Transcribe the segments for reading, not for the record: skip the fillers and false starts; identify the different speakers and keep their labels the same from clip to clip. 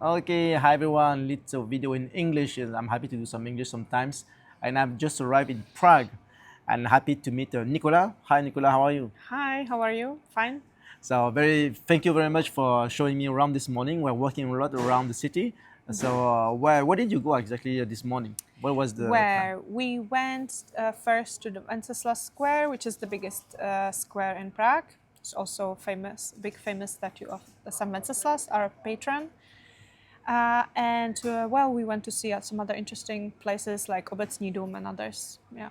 Speaker 1: Okay, hi everyone. Little video in English. I'm happy to do some English sometimes. And I've just arrived in Prague. And happy to meet Nikola. Hi Nikola, how are you?
Speaker 2: Hi, how are you? Fine.
Speaker 1: So thank you very much for showing me around this morning. We're walking a lot around the city. So where did you go exactly this morning? What was the plan?
Speaker 2: Where we went first to the Wenceslas Square, which is the biggest square in Prague. It's also famous, big famous statue of Saint Wenceslas, our patron. And we went to see some other interesting places like Obecní dům and others. Yeah.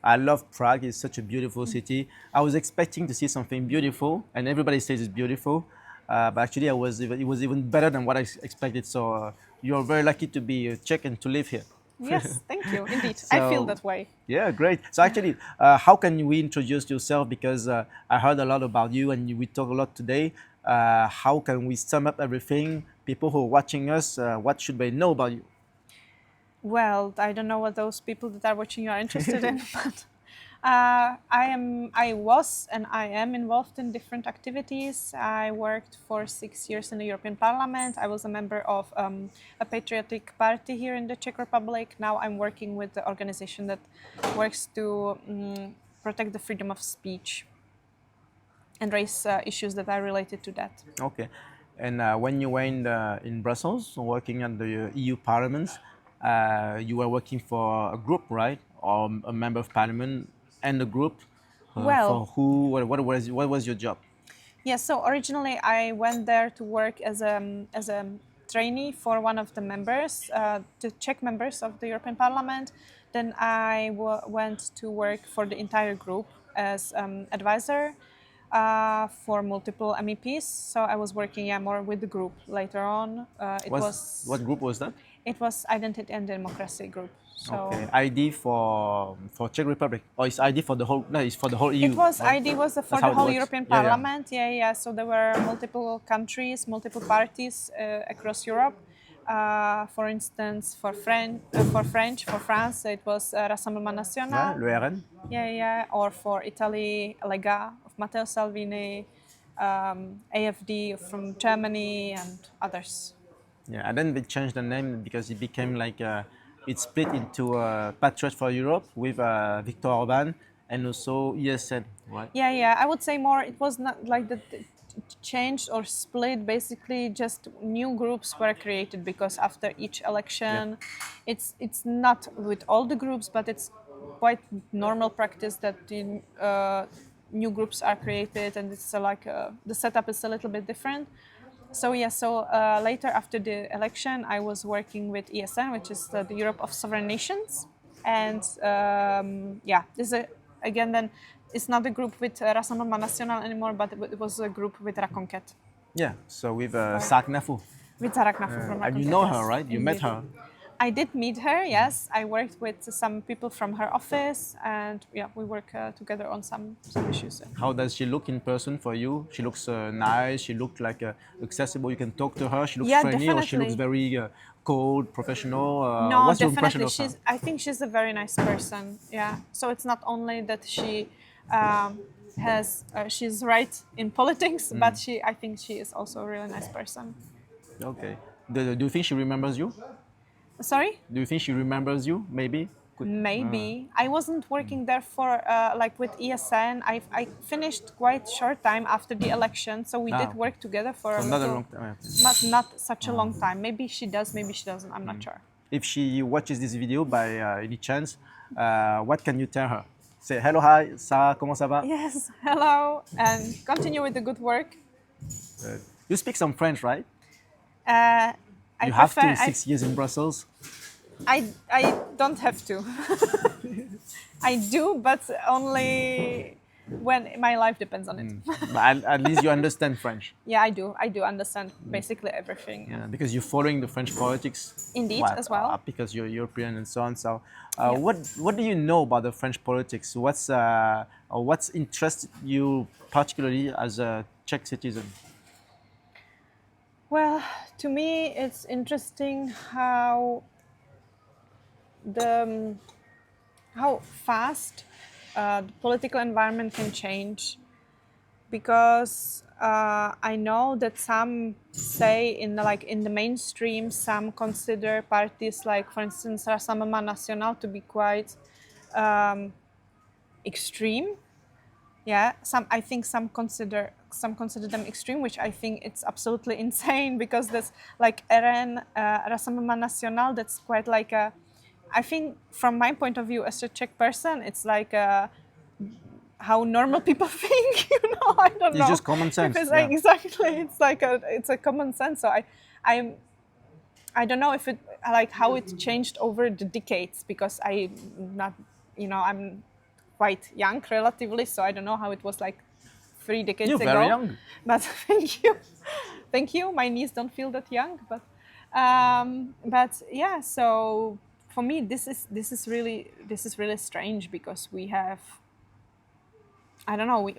Speaker 1: I love Prague. It's such a beautiful city. I was expecting to see something beautiful, and everybody says it's beautiful. But actually, it was even better than what I expected. So you're very lucky to be Czech and to live here.
Speaker 2: Yes, thank you. Indeed, I feel
Speaker 1: So
Speaker 2: that way.
Speaker 1: yeah, great. So actually, how can we introduce yourself? Because I heard a lot about you, and we talk a lot today. How can we sum up everything? People who are watching us, what should they know about you?
Speaker 2: Well, I don't know what those people that are watching you are interested in, but I was, and I am involved in different activities. I worked for 6 years in the European Parliament. I was a member of a patriotic party here in the Czech Republic. Now I'm working with the organization that works to protect the freedom of speech and raise issues that are related to that.
Speaker 1: Okay. And when you were in Brussels working at the EU Parliament, you were working for a group, right? Or a member of Parliament and a group. For
Speaker 2: Well,
Speaker 1: who? What was your job?
Speaker 2: yes, so originally I went there to work as a trainee for one of the members, the Czech members of the European Parliament. Then went to work for the entire group as advisor for multiple MEPs. So I was working more with the group later on.
Speaker 1: What group was that?
Speaker 2: It was Identity and Democracy group. So
Speaker 1: Okay, ID for Czech Republic, or it's ID for the whole? No, it's for the whole
Speaker 2: it
Speaker 1: EU.
Speaker 2: was
Speaker 1: Right?
Speaker 2: ID was for
Speaker 1: That's
Speaker 2: the
Speaker 1: how it
Speaker 2: whole
Speaker 1: works.
Speaker 2: European
Speaker 1: Yeah, yeah.
Speaker 2: Parliament. Yeah, yeah. So there were multiple countries, multiple parties across Europe. For instance, for France, it was Rassemblement
Speaker 1: Yeah,
Speaker 2: National.
Speaker 1: le RN.
Speaker 2: Yeah, yeah. Or for Italy, Lega of Matteo Salvini, AFD from Germany, and others.
Speaker 1: Yeah, and then they changed the name because it became like it split into Patriot for Europe with Viktor Orban and also ESN, right?
Speaker 2: Yeah, yeah. I would say more. It was not like the changed or split. Basically, just new groups were created because after each
Speaker 1: Yeah.
Speaker 2: election, it's not with all the groups, but it's quite normal practice that the new groups are created, and it's the setup is a little bit different. So yeah, later after the election, I was working with ESN, which is the Europe of Sovereign Nations, and yeah, again then it's not a group with Rassemblement National anymore, but it was a group with Raconquête,
Speaker 1: Yeah. So with Saknafu.
Speaker 2: with Zarak Nafu from
Speaker 1: And you
Speaker 2: Raconquête.
Speaker 1: know her,
Speaker 2: Yes,
Speaker 1: right? You met
Speaker 2: indeed.
Speaker 1: her.
Speaker 2: I did meet her. Yes, I worked with some people from her office, and yeah, we work together on some issues.
Speaker 1: How does she look in person for you? She looks nice. She looks like accessible. You can talk to her. She looks
Speaker 2: Yeah,
Speaker 1: friendly, or she looks
Speaker 2: definitely.
Speaker 1: very cold, professional.
Speaker 2: No,
Speaker 1: What's your impression
Speaker 2: definitely.
Speaker 1: of her?
Speaker 2: I think she's a very nice person. Yeah. So it's not only that she um, she's right in politics, but I think she is also a really nice person.
Speaker 1: Okay. Do you think she remembers you?
Speaker 2: Sorry?
Speaker 1: Do you think she remembers you? Maybe. Could.
Speaker 2: Maybe. I wasn't working there for like with ESN. I finished quite short time after the election, so we did
Speaker 1: Okay.
Speaker 2: work together for a
Speaker 1: So not a
Speaker 2: little,
Speaker 1: long time.
Speaker 2: not such a long time. Maybe she does, maybe she doesn't. I'm not sure.
Speaker 1: If she watches this video by any chance, what can you tell her? Say hello, hi, Sarah, comment ça va?
Speaker 2: Yes. Hello, and continue with the good work.
Speaker 1: You speak some French, right?
Speaker 2: Uh, I
Speaker 1: You have
Speaker 2: prefer.
Speaker 1: to 6 years in Brussels.
Speaker 2: I don't have to. I do, but only when my life depends on it.
Speaker 1: But at least you understand French.
Speaker 2: Yeah, I do. I do understand basically everything. Yeah.
Speaker 1: Because you're following the French politics.
Speaker 2: Indeed, as well.
Speaker 1: Because you're European and so on. So,
Speaker 2: Yeah.
Speaker 1: what do you know about the French politics? What's interested you particularly as a Czech citizen?
Speaker 2: Well, to me, it's interesting the how fast the political environment can change because I know that some say in the mainstream, some consider parties like, for instance, Rassemblement National to be quite extreme. Yeah, I think some consider them extreme, which I think it's absolutely insane, because that's like RN, Rassemblement National. That's quite like a. I think from my point of view as a Czech person, it's like how normal people think. I don't know.
Speaker 1: It's just common sense.
Speaker 2: Because
Speaker 1: Yeah.
Speaker 2: exactly, it's a common sense. So I'm I don't know if it like how it changed over the decades, because I'm quite young relatively, so I don't know how it was like 3 decades
Speaker 1: You're
Speaker 2: ago.
Speaker 1: very young.
Speaker 2: But thank you. My knees don't feel that young, but yeah. So for me, this is really strange, because we have, I don't know.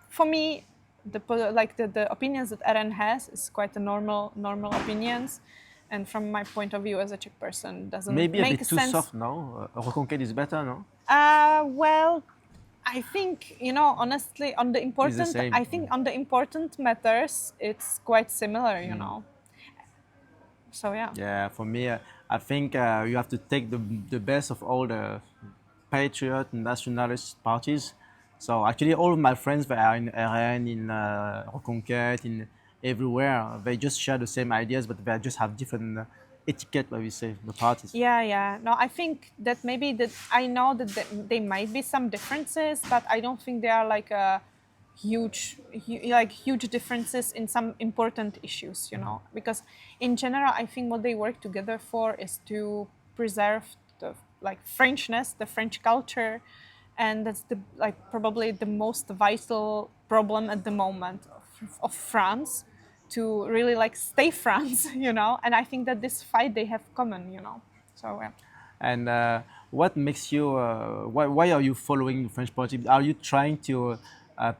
Speaker 2: For me, the opinions that Eren has is quite a normal opinions, and from my point of view as a Czech person, doesn't
Speaker 1: Maybe a
Speaker 2: make
Speaker 1: bit too
Speaker 2: sense.
Speaker 1: soft now. Reconquête is better, no?
Speaker 2: Well, I think, honestly, on the important,
Speaker 1: same.
Speaker 2: I think on the important matters, it's quite similar, So yeah.
Speaker 1: Yeah, for me, I think you have to take the best of all the patriot and nationalist parties. So actually, all of my friends that are in RN, in Reconquête, in everywhere, they just share the same ideas, but they just have different etiquette, what we say, the parties.
Speaker 2: Yeah. No, I think that maybe that I know that there might be some differences, but I don't think they are like a huge differences in some important issues, because in general, I think what they work together for is to preserve the Frenchness, the French culture, and that's probably the most vital problem at the moment of France, to really stay France, and I think that this fight they have common, so yeah.
Speaker 1: And what makes you? Why are you following French politics? Are you trying to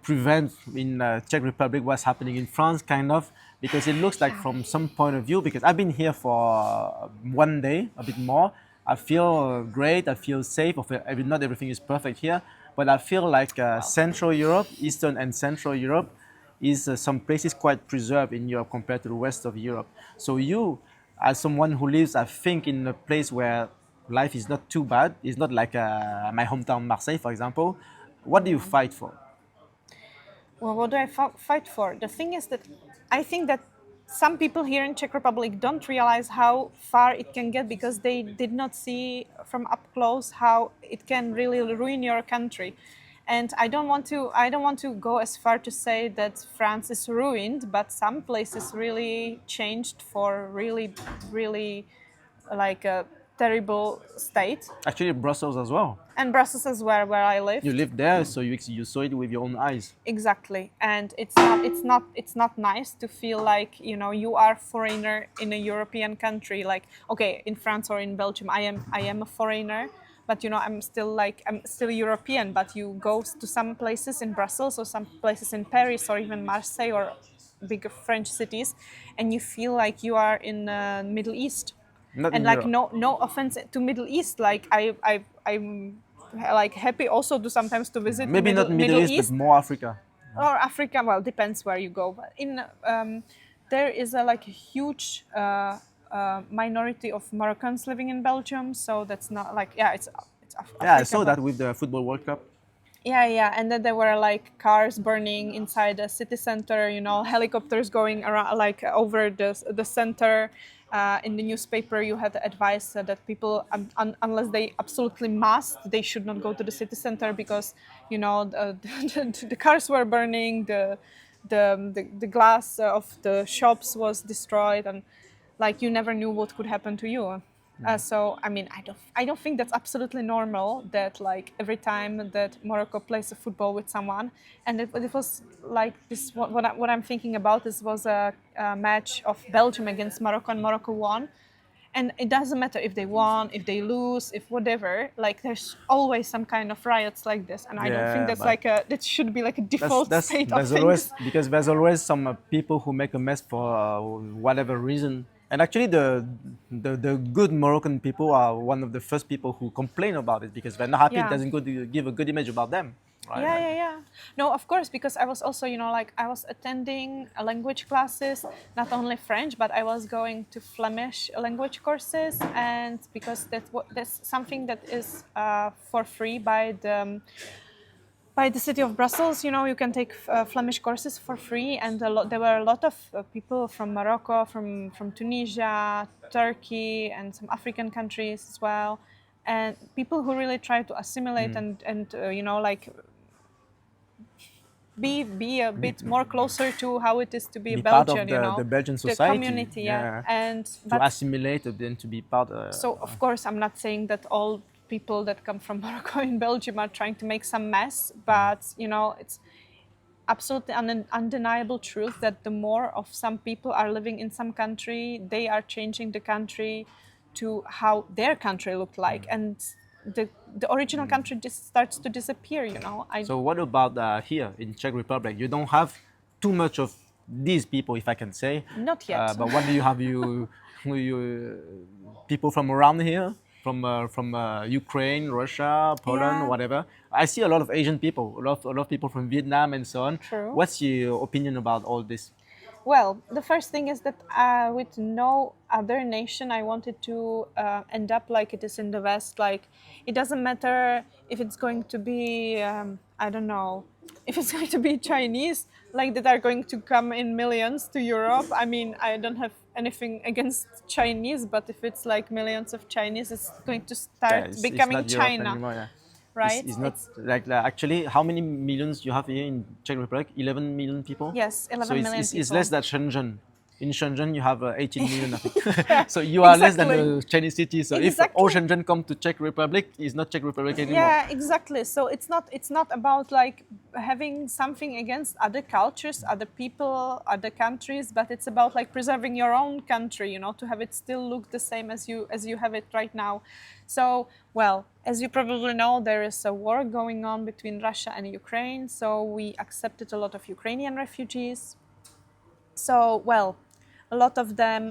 Speaker 1: prevent in Czech Republic what's happening in France, kind of? Because it looks like from some point of view. Because I've been here for one day, a bit more. I feel great. I feel safe. Not everything is perfect here, but I feel like Central Europe, Eastern and Central Europe, is some places quite preserved in Europe compared to the rest of Europe. So you, as someone who lives, I think, in a place where life is not too bad, it's not like my hometown Marseille, for example. What do you fight for?
Speaker 2: Well, what do I fight for? The thing is that I think that some people here in Czech Republic don't realize how far it can get, because they did not see from up close how it can really ruin your country. And I don't want to go as far to say that France is ruined, but some places really changed for really, really like a terrible state.
Speaker 1: Actually, Brussels as well.
Speaker 2: And Brussels as well, where I live.
Speaker 1: You live there, so you saw it with your own eyes.
Speaker 2: Exactly, and it's not nice to feel like you are foreigner in a European country. Like, okay, in France or in Belgium, I am a foreigner, but I'm still European. But you go to some places in Brussels or some places in Paris or even Marseille or bigger French cities, and you feel like you are in Middle East.
Speaker 1: Not
Speaker 2: And
Speaker 1: in
Speaker 2: like
Speaker 1: Europe.
Speaker 2: no offense to Middle East, like I'm like happy also to sometimes to visit
Speaker 1: Maybe not Middle East, but more Africa.
Speaker 2: or Africa. Well, depends where you go. But there is a huge minority of Moroccans living in Belgium, so that's not it's Africa,
Speaker 1: Yeah, I saw
Speaker 2: but-
Speaker 1: that with the Football World Cup.
Speaker 2: yeah, and then there were cars burning inside the city center. Helicopters going around over the center. In the newspaper, you had advice that people, unless they absolutely must, they should not go to the city center, because the cars were burning, the glass of the shops was destroyed, and you never knew what could happen to you. So I mean, I don't think that's absolutely normal that every time that Morocco plays a football with someone, and it was this. What I'm thinking about, this was a match of Belgium against Morocco, and Morocco won. And it doesn't matter if they won, if they lose, if whatever. There's always some kind of riots like this, and I don't think
Speaker 1: Yeah,
Speaker 2: that's that should be a default state of
Speaker 1: there's
Speaker 2: things.
Speaker 1: always, because there's always some people who make a mess for whatever reason. And actually, the good Moroccan people are one of the first people who complain about it, because they're not happy.
Speaker 2: Yeah.
Speaker 1: It doesn't give a good image about them. right?
Speaker 2: Yeah,
Speaker 1: Like,
Speaker 2: yeah, yeah. No, of course, because I was also, like I was attending language classes, not only French, but I was going to Flemish language courses, and because that's something that is for free by the city of Brussels. You can take Flemish courses for free, and there were a lot of people from Morocco, from Tunisia, Turkey, and some African countries as well, and people who really try to assimilate and like be a bit more closer to how it is to be a
Speaker 1: be part of
Speaker 2: Belgian,
Speaker 1: the Belgian
Speaker 2: the
Speaker 1: society,
Speaker 2: community, yeah.
Speaker 1: yeah,
Speaker 2: And
Speaker 1: to
Speaker 2: but
Speaker 1: assimilate and then to be part.
Speaker 2: so of course I'm not saying that all people that come from Morocco in Belgium are trying to make some mess, but it's absolutely undeniable truth that the more of some people are living in some country, they are changing the country to how their country looked like, and the original country just starts to disappear.
Speaker 1: So what about here in Czech Republic? You don't have too much of these people, if I can say.
Speaker 2: Not yet.
Speaker 1: But what do you have? You people from around here, from Ukraine, Russia, Poland,
Speaker 2: Yeah.
Speaker 1: whatever. I see a lot of Asian people, a lot of people from Vietnam and so on.
Speaker 2: True.
Speaker 1: What's your opinion about all this?
Speaker 2: Well, the first thing is that with no other nation, I wanted to end up like it is in the West. Like, it doesn't matter if it's going to be, I don't know, if it's going to be Chinese, like that are going to come in millions to Europe. I mean, I don't have anything against Chinese, but if it's like millions of Chinese, it's going to
Speaker 1: Yeah,
Speaker 2: start
Speaker 1: it's
Speaker 2: becoming
Speaker 1: not Europe
Speaker 2: China,
Speaker 1: anymore. Yeah.
Speaker 2: right?
Speaker 1: It's not like actually how many millions you have here in Czech Republic? 11 million people.
Speaker 2: Yes, 11
Speaker 1: so
Speaker 2: million
Speaker 1: it's
Speaker 2: people.
Speaker 1: less than Shenzhen. In Shenzhen, you have 18 million, I think. So you are less than
Speaker 2: Exactly.
Speaker 1: a Chinese city. So if
Speaker 2: Exactly.
Speaker 1: all Shenzhen come to Czech Republic, it's not Czech Republic anymore.
Speaker 2: Yeah, exactly. So it's not about like having something against other cultures, other people, other countries, but it's about like preserving your own country, to have it still look the same as you have it right now. So, well, as you probably know, there is a war going on between Russia and Ukraine. So we accepted a lot of Ukrainian refugees. So, well, a lot of them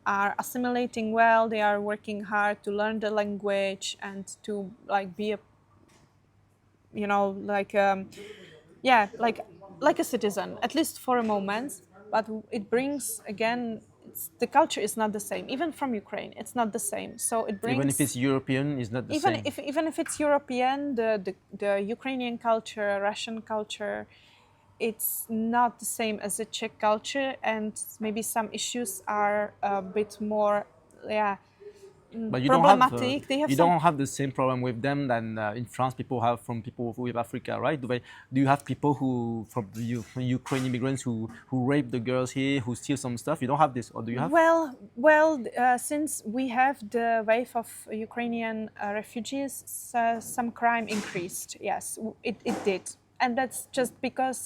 Speaker 2: are assimilating well. They are working hard to learn the language and to like be a, like like a citizen, at least for a moment. But it brings again, the culture is not the same. Even from Ukraine, it's not the same. So it brings
Speaker 1: Even if it's European, it's not the same.
Speaker 2: even if it's European, the Ukrainian culture, Russian culture, it's not the same as the Czech culture, and maybe some issues are a bit more,
Speaker 1: But
Speaker 2: problematic. They have
Speaker 1: you
Speaker 2: some.
Speaker 1: don't have the same problem with them than in France people have from people with Africa, right? Do you have people who from Ukraine immigrants who rape the girls here, who steal some stuff? You don't have this, or do you have?
Speaker 2: Since we have the wave of Ukrainian refugees, some crime increased. Yes, it did, and that's just because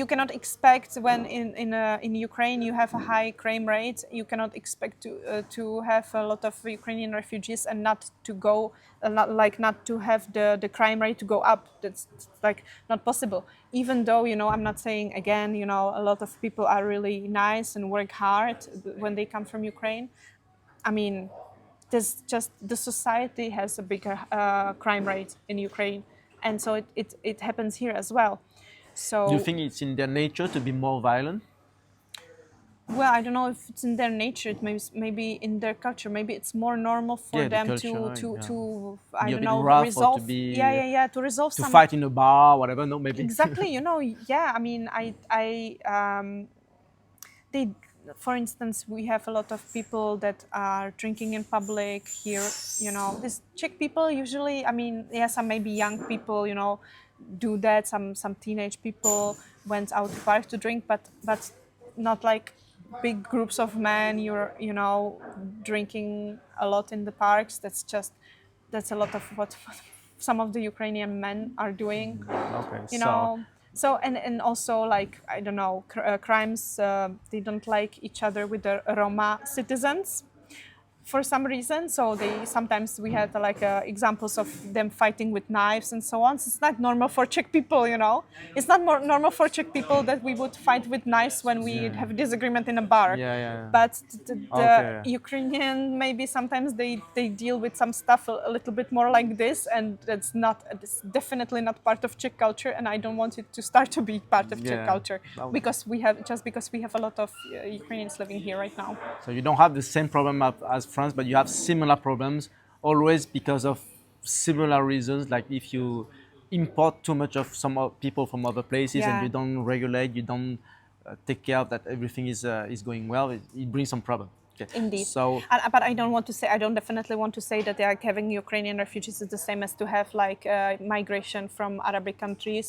Speaker 2: you cannot expect when in Ukraine you have a high crime rate. You cannot expect to have a lot of Ukrainian refugees and not to go not to have the crime rate to go up. That's like not possible. Even though I'm not saying again a lot of people are really nice and work hard when they come from Ukraine. I mean, there's just the society has a bigger crime rate in Ukraine, and so it happens here as well. So,
Speaker 1: Do you think it's in their nature to be more violent?
Speaker 2: well, I don't know if it's in their nature. It maybe in their culture. Maybe it's more normal for
Speaker 1: Yeah, the
Speaker 2: them
Speaker 1: culture,
Speaker 2: to
Speaker 1: Be
Speaker 2: I
Speaker 1: a
Speaker 2: don't
Speaker 1: bit
Speaker 2: know,
Speaker 1: rough or to
Speaker 2: resolve.
Speaker 1: be-
Speaker 2: To resolve
Speaker 1: To
Speaker 2: some.
Speaker 1: fight in a bar, whatever? No, maybe.
Speaker 2: Exactly. Yeah. I mean, they, for instance, we have a lot of people that are drinking in public here. These Czech people usually. I mean, some maybe young people. Do that. Some teenage people went out to park to drink, but not like big groups of men. You're drinking a lot in the parks. That's a lot of what some of the Ukrainian men are doing.
Speaker 1: Okay,
Speaker 2: So and also like I don't know, crimes. They don't like each other with the Roma citizens. for some reason. So sometimes we had like examples of them fighting with knives and so on. So it's not normal for Czech people, you know. It's not more normal for Czech people that we would fight with knives when we have a disagreement in a bar.
Speaker 1: Yeah.
Speaker 2: But the
Speaker 1: Okay.
Speaker 2: Ukrainian, maybe sometimes they deal with some stuff a little bit more like this, and it's definitely not part of Czech culture, and I don't want it to start to be part of Czech
Speaker 1: Yeah.
Speaker 2: culture
Speaker 1: Okay.
Speaker 2: because we have a lot of Ukrainians living here right now.
Speaker 1: So you don't have the same problem as France, but you have similar problems always because of similar reasons. Like if you import too much of people from other places and
Speaker 2: Yeah.
Speaker 1: you don't regulate, you don't take care of that everything is going well, it brings some problem. Okay.
Speaker 2: Indeed.
Speaker 1: So
Speaker 2: But I don't definitely want to say that like having Ukrainian refugees is the same as to have like migration from Arabic countries,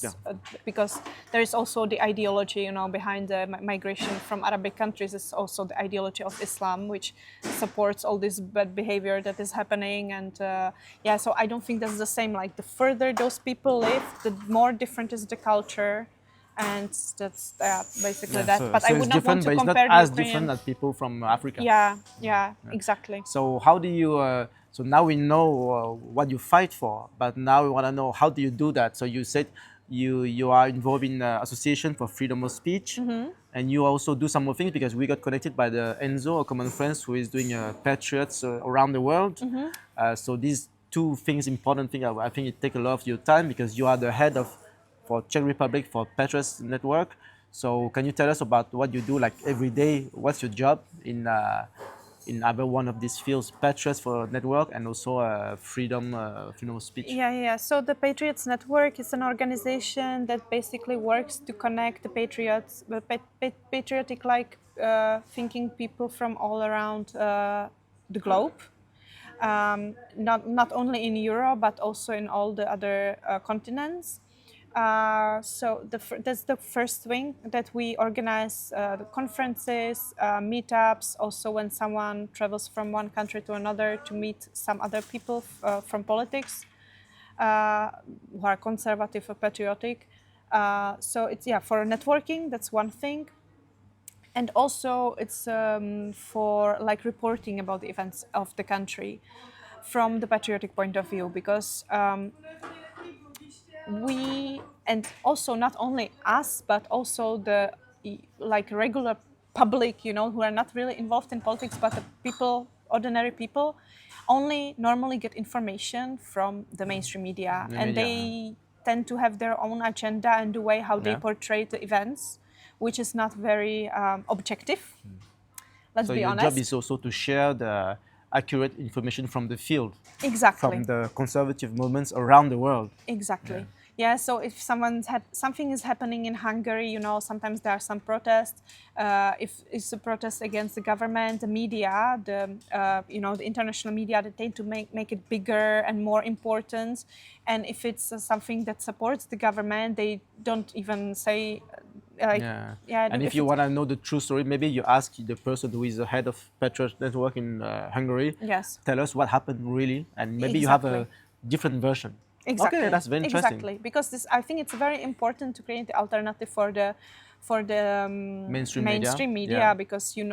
Speaker 2: because there is also the ideology, you know, behind the migration from Arabic countries is also the ideology of Islam, which supports all this bad behavior that is happening. And so I don't think that's the same. Like the further those people live, the more different is the culture. And that's basically that.
Speaker 1: so,
Speaker 2: But
Speaker 1: so
Speaker 2: I
Speaker 1: it's
Speaker 2: would not
Speaker 1: different,
Speaker 2: want to
Speaker 1: but it's
Speaker 2: compare
Speaker 1: not
Speaker 2: the
Speaker 1: as
Speaker 2: Ukrainian.
Speaker 1: different as people from Africa.
Speaker 2: Yeah, exactly.
Speaker 1: So how do you? So now we know what you fight for, but now we want to know how do you do that. So you said you are involved in Association for Freedom of Speech, and you also do some more things because we got connected by the Enzo, a common friend who is doing Patriots around the world. So these two things, important thing, I think it take a lot of your time because you are the head of for Czech Republic for Patriots Network. So can you tell us about what you do like every day? What's your job in either one of these fields, Patriots for Network and also freedom of speech?
Speaker 2: Yeah. So the Patriots Network is an organization that basically works to connect the patriots, patriotic like thinking people from all around the globe. Not only in Europe but also in all the other continents. So that's the first thing that we organize the conferences, meetups. Also, when someone travels from one country to another to meet some other people from politics who are conservative or patriotic. So it's for networking. That's one thing. And also it's for like reporting about the events of the country from the patriotic point of view, because we, and also not only us but also the like regular public, you know, who are not really involved in politics, but the people, ordinary people, only normally get information from the mainstream media, and they tend to have their own agenda and the way how they portray the events, which is not very objective. Let's be honest.
Speaker 1: Your job is also to share the accurate information from the field,
Speaker 2: Exactly.
Speaker 1: from the conservative movements around the world.
Speaker 2: Exactly. Yeah, so if something is happening in Hungary, you know, sometimes there are some protests. If it's a protest against the government, the media, the international media, they tend to make it bigger and more important. And if it's something that supports the government, they don't even say.
Speaker 1: And if you want to know the true story, maybe you ask the person who is the head of Patriot Network in Hungary.
Speaker 2: Yes.
Speaker 1: Tell us what happened really, and maybe you have a different version.
Speaker 2: Exactly.
Speaker 1: Okay, that's very interesting.
Speaker 2: Exactly, because I think it's very important to create the alternative for the
Speaker 1: mainstream
Speaker 2: media, because you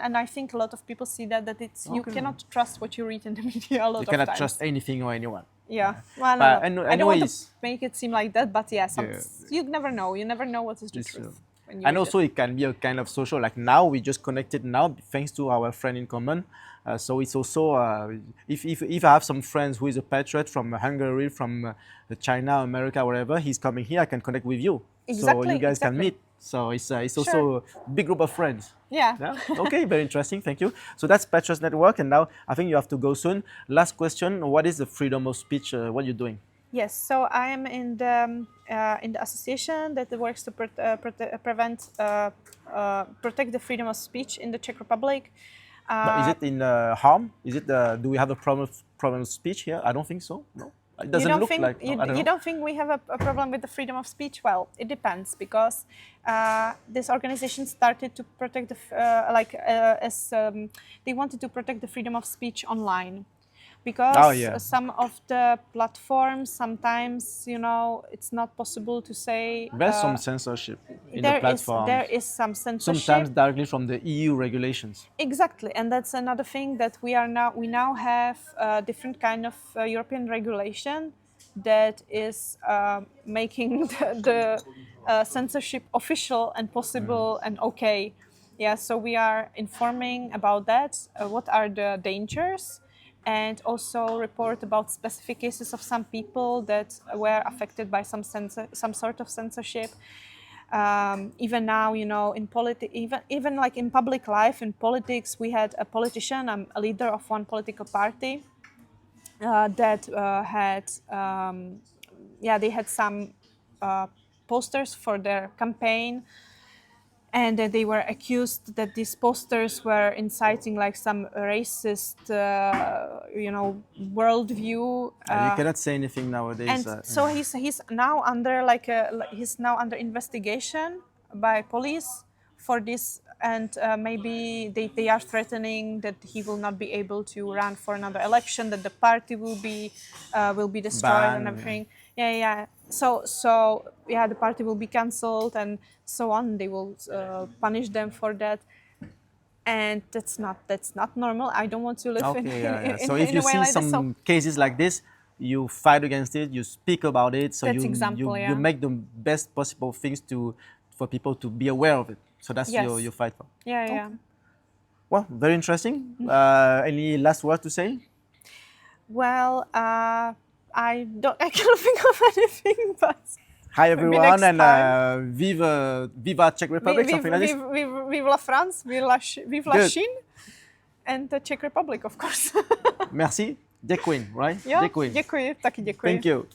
Speaker 2: and I think a lot of people see that it's you cannot trust what you read in the media a lot of times.
Speaker 1: You cannot trust anything or anyone.
Speaker 2: Yeah, well, I don't want to make it seem like that, but you never know. You never know what is the truth.
Speaker 1: And also it can be a kind of social, like now we just connected now thanks to our friend in common. So it's also, if I have some friends who is a patriot from Hungary, from China, America, wherever, he's coming here, I can connect with you.
Speaker 2: Exactly.
Speaker 1: So you guys can meet. So it's also a big group of friends.
Speaker 2: Yeah.
Speaker 1: Okay, very interesting. Thank you. So that's Patriots Network, and now I think you have to go soon. Last question: what is the freedom of speech? What are you doing?
Speaker 2: Yes, so I am in the association that works to protect the freedom of speech in the Czech Republic.
Speaker 1: But is it in harm? Is it? Do we have a problem of speech here? I don't think so. No. It doesn't look like.
Speaker 2: You don't think we have a problem with the freedom of speech? Well, it depends, because this organization started to protect they wanted to protect the freedom of speech online, because
Speaker 1: Oh, yeah.
Speaker 2: some of the platforms sometimes, it's not possible to say.
Speaker 1: There's some censorship in the
Speaker 2: There
Speaker 1: platforms.
Speaker 2: is some censorship.
Speaker 1: Sometimes directly from the EU regulations.
Speaker 2: Exactly, and that's another thing that we now have a different kind of European regulation that is making the censorship official and possible and okay. Yeah, so we are informing about that. What are the dangers? And also report about specific cases of some people that were affected by some sort of censorship. Even now, in even like in public life, in politics, we had a politician, a leader of one political party, that they had some posters for their campaign, and they were accused that these posters were inciting like some racist, worldview.
Speaker 1: You cannot say anything nowadays.
Speaker 2: And so he's now under investigation by police for this, and maybe they are threatening that he will not be able to run for another election, that the party will be destroyed and
Speaker 1: Banned,
Speaker 2: everything. Yeah. So the party will be cancelled and so on. They will punish them for that. And that's not normal. I don't want to live in
Speaker 1: So if
Speaker 2: in
Speaker 1: you
Speaker 2: a way
Speaker 1: see
Speaker 2: like
Speaker 1: some
Speaker 2: this. So
Speaker 1: cases like this, you fight against it, you speak about it, so
Speaker 2: That's
Speaker 1: you
Speaker 2: example,
Speaker 1: you make the best possible things for people to be aware of it. So that's
Speaker 2: Yes.
Speaker 1: your fight for.
Speaker 2: yeah.
Speaker 1: Well, very interesting. Any last word to say?
Speaker 2: Well, I can't think of anything, but
Speaker 1: Hi
Speaker 2: maybe
Speaker 1: everyone,
Speaker 2: next
Speaker 1: and
Speaker 2: time.
Speaker 1: viva Czech Republic, something like this.
Speaker 2: Vive la France, vive la
Speaker 1: Good.
Speaker 2: Chine, and the Czech Republic, of course.
Speaker 1: Merci. Děkuji, right?
Speaker 2: Jo,
Speaker 1: Děkuji.
Speaker 2: děkuji, taky děkuji.
Speaker 1: Thank you.